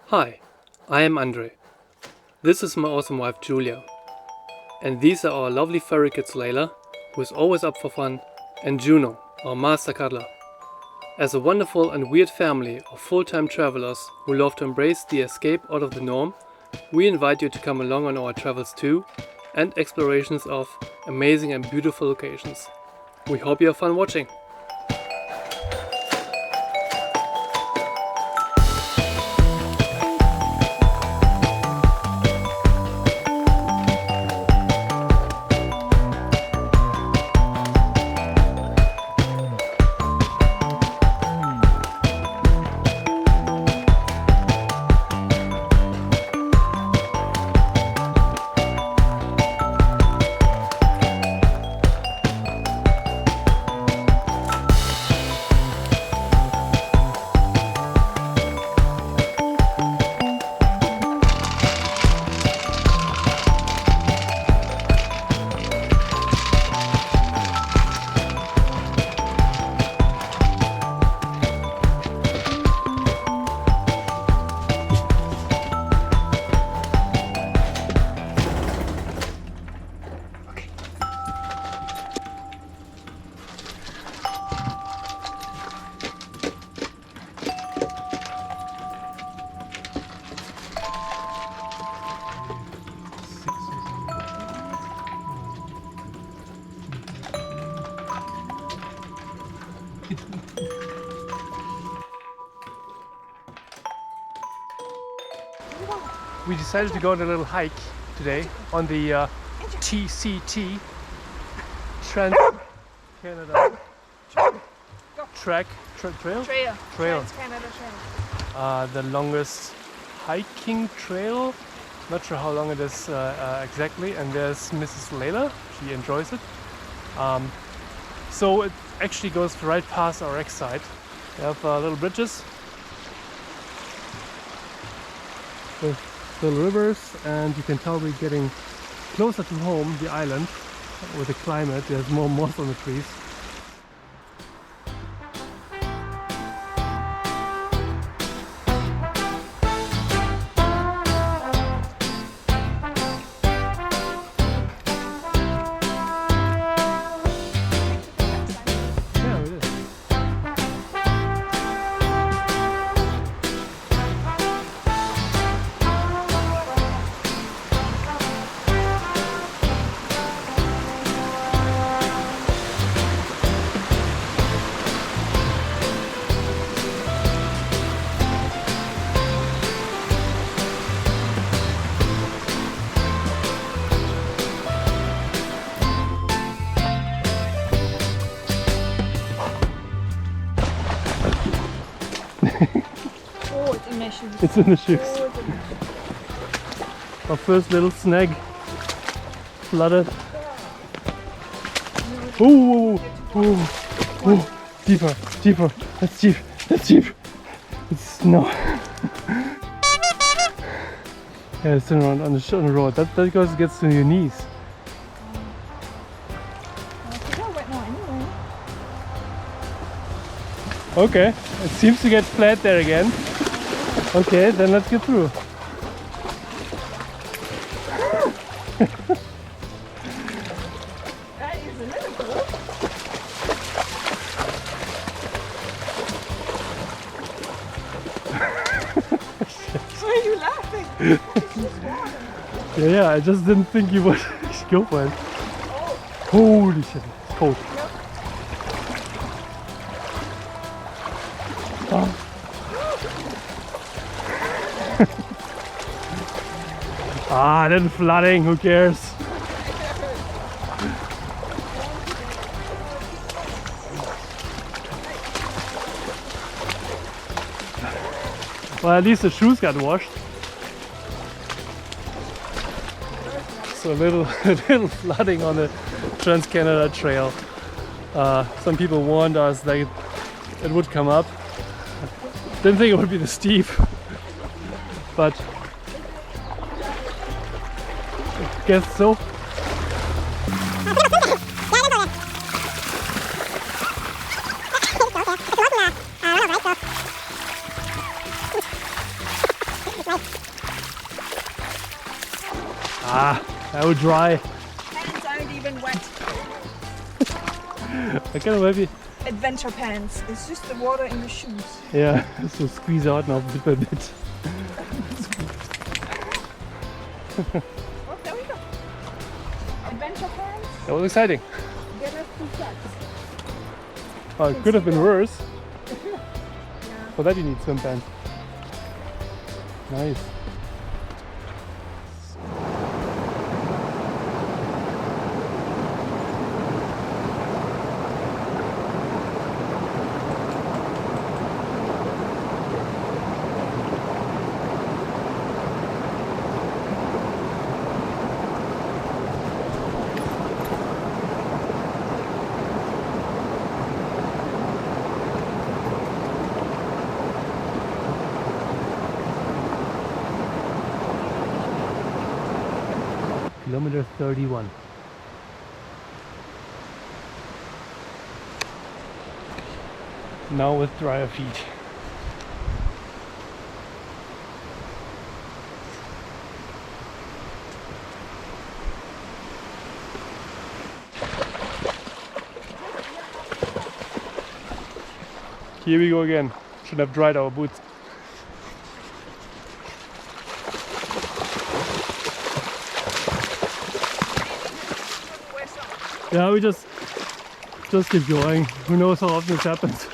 Hi, I am Andre. This is my awesome wife Julia. And these are our lovely furry kids Layla, who is always up for fun, and Juno, our master cuddler. As a wonderful and weird family of full-time travelers who love to embrace the escape out of the norm, we invite you to come along on our travels too, and explorations of amazing and beautiful locations. We hope you have fun watching. We decided to go on a little hike today on the TCT Trans Canada Trail. Trans-Canada Trail. The longest hiking trail. Not sure how long it is exactly. And there's Mrs. Layla. She enjoys it. So it actually goes right past our X site. We have little bridges with little rivers, and you can tell we're getting closer to home, the island, with the climate. There's more moss on the trees. Oh, it's in my shoes. It's in the shoes. Our first little snag flooded. Oh, deeper. That's deep. It's no. Yeah, it's around on the road. That gets to your knees. Okay, it seems to get flat there again. Okay, then let's get through. That is a little cool. Why are you laughing? Yeah, I just didn't think you would go for it. Holy shit, it's cold. Then flooding, who cares? Well, at least the shoes got washed. So a little flooding on the Trans-Canada Trail. Some people warned us that it would come up. Didn't think it would be this steep, but I guess so. Ah, that would dry. Pants aren't even wet. I kind of maybe. Adventure pants. It's just the water in the shoes. Yeah, so squeeze out now bit by bit. Oh, there we go. Adventure pants. That was exciting. Get us 2 sets. Oh, it could have been worse. Yeah. For that you need swim pants. Nice. Kilometer 31. Now with drier feet. Here we go again. Should have dried our boots. Yeah, we just keep going. Who knows how often this happens?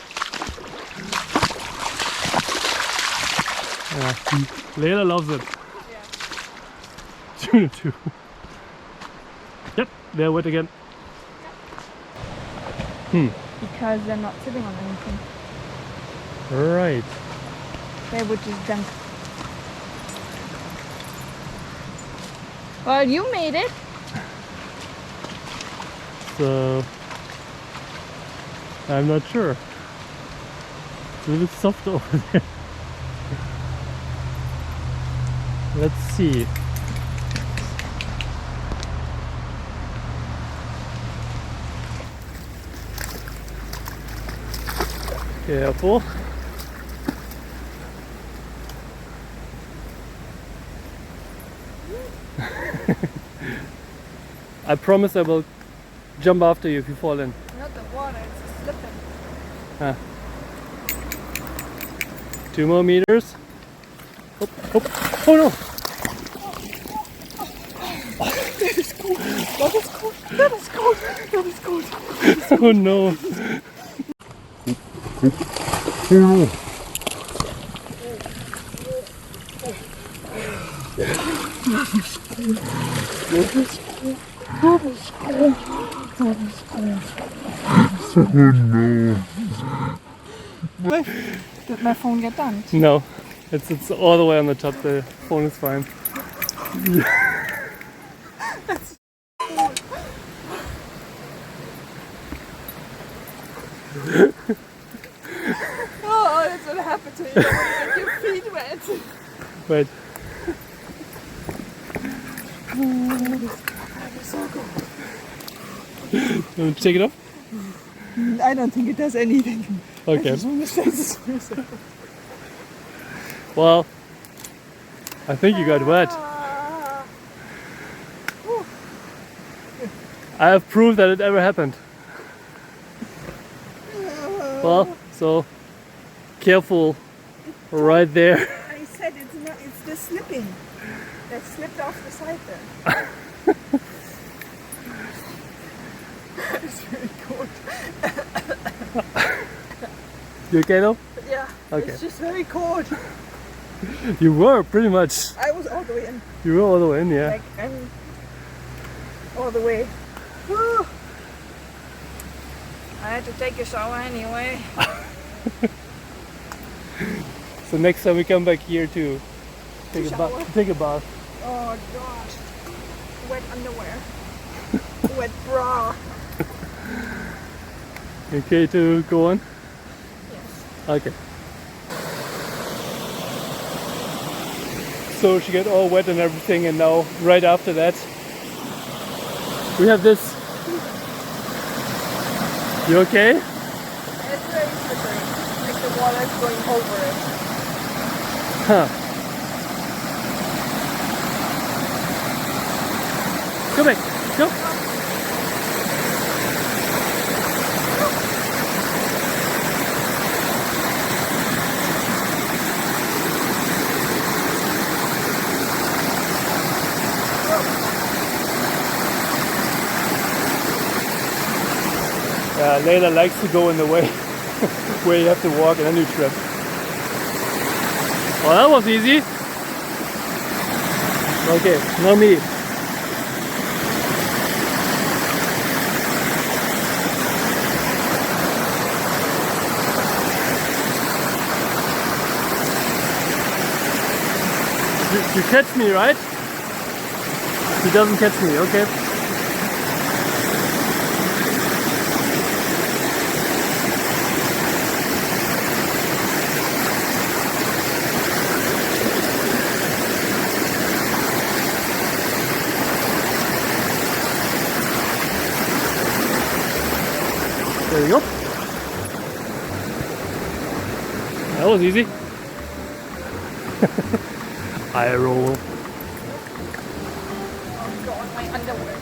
Yeah, Layla loves it. Yeah. Tuna too. Yep, they're wet again. Because they're not sitting on anything. Right. They would just dump. Well, you made it. So I'm not sure. It's a little bit soft over there. Let's see. Careful. I promise I will jump after you if you fall in. Not the water, it's slipping. Ah. 2 more meters. Oh, oh, oh no! That is cold. That is cold. That is cold. That is cold. Oh no! Did my phone get dumped? No, it's all the way on the top. The phone is fine. Oh, that's what happened to you when you get your feet wet. Wait. That is so cold. You want to take it off? I don't think it does anything. I Okay. just want to say this for a second. Well, I think you got wet. Whew. I have proof that it ever happened. Well, so careful right there. I said it's not. It's the slipping that slipped off the side there. It's very cold. You okay though? Yeah. Okay. It's just very cold. You were pretty much. I was all the way in. You were all the way in, yeah. Like I'm all the way. Whew. I had to take a shower anyway. So next time we come back here to take a shower? bath. Take a bath. Oh gosh. Wet underwear. Wet bra. Okay to go on? Yes. Okay. So she got all wet and everything, and now right after that we have this. You okay? It's very slippery. Like the water's going over it. Huh. Go back. Go. Layla likes to go in the way where you have to walk and then you trip. Well, that was easy. Okay, now me. You catch me, right? He doesn't catch me, okay. There we go. That was easy. I roll. Oh god, my underwear.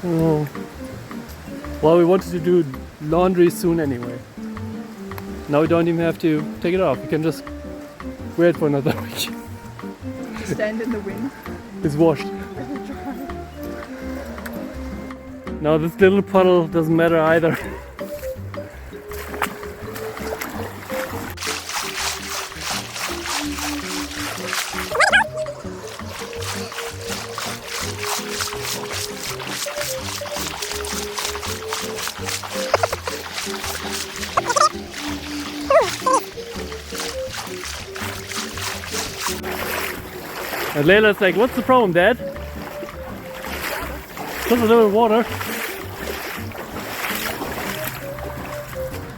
Oh. Well, we wanted to do laundry soon anyway. Now we don't even have to take it off. We can just wear it for another week. Stand in the wind. It's washed. Now this little puddle doesn't matter either. And Layla's like, what's the problem, Dad? Just a little water.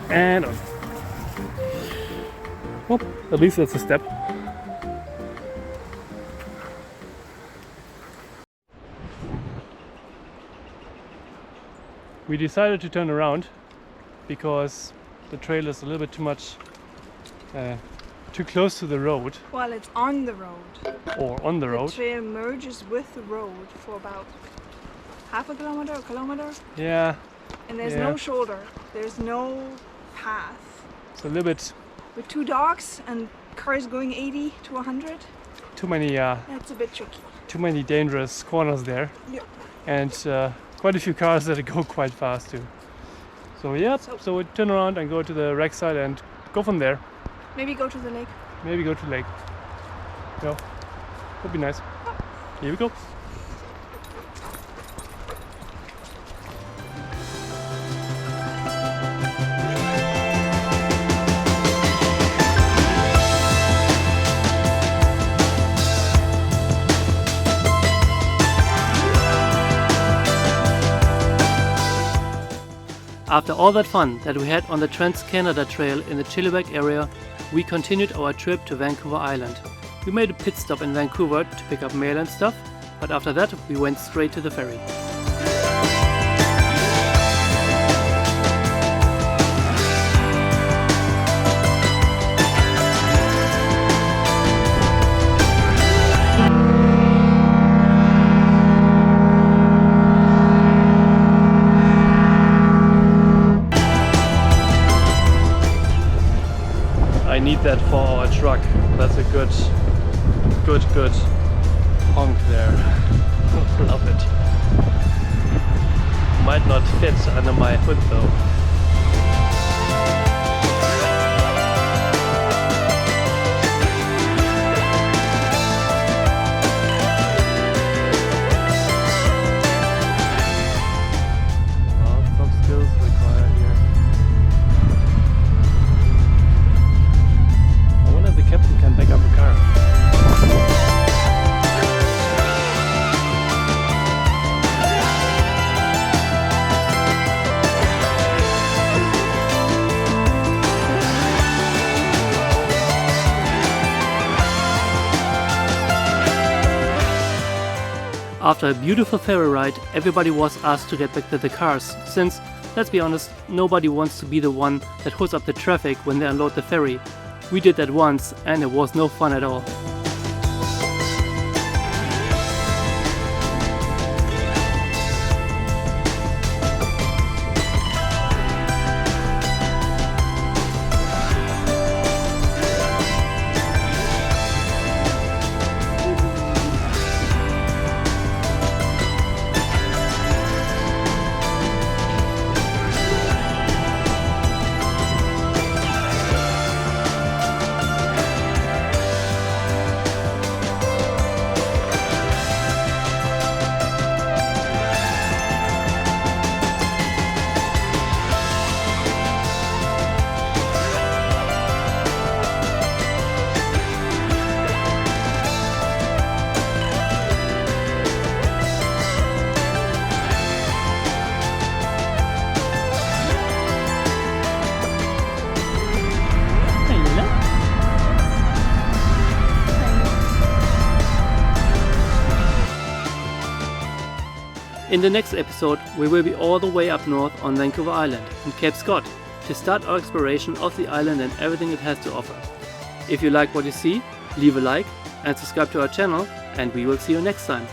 And well, at least that's a step. We decided to turn around because the trail is a little bit too much too close to the road. Well, it's on the road. Or on the road. The trail merges with the road for about half a kilometer. Yeah. And there's no shoulder. There's no path. It's a little bit. With two dogs and cars going 80 to 100. Too many. That's a bit tricky. Too many dangerous corners there. Yeah. And quite a few cars that go quite fast too. So yeah. So we turn around and go to the wreck site and go from there. Maybe go to the lake. Maybe go to the lake. Yeah. Would be nice. Here we go. After all that fun that we had on the Trans-Canada Trail in the Chilliwack area, we continued our trip to Vancouver Island. We made a pit stop in Vancouver to pick up mail and stuff, but after that we went straight to the ferry. I need that for our truck. That's a good honk there. Love it. Might not fit under my hood though. Well, some skills required here. I wonder if the captain can back up a car. After a beautiful ferry ride, everybody was asked to get back to the cars, since, let's be honest, nobody wants to be the one that holds up the traffic when they unload the ferry. We did that once and it was no fun at all. In the next episode, we will be all the way up north on Vancouver Island in Cape Scott to start our exploration of the island and everything it has to offer. If you like what you see, leave a like and subscribe to our channel, and we will see you next time.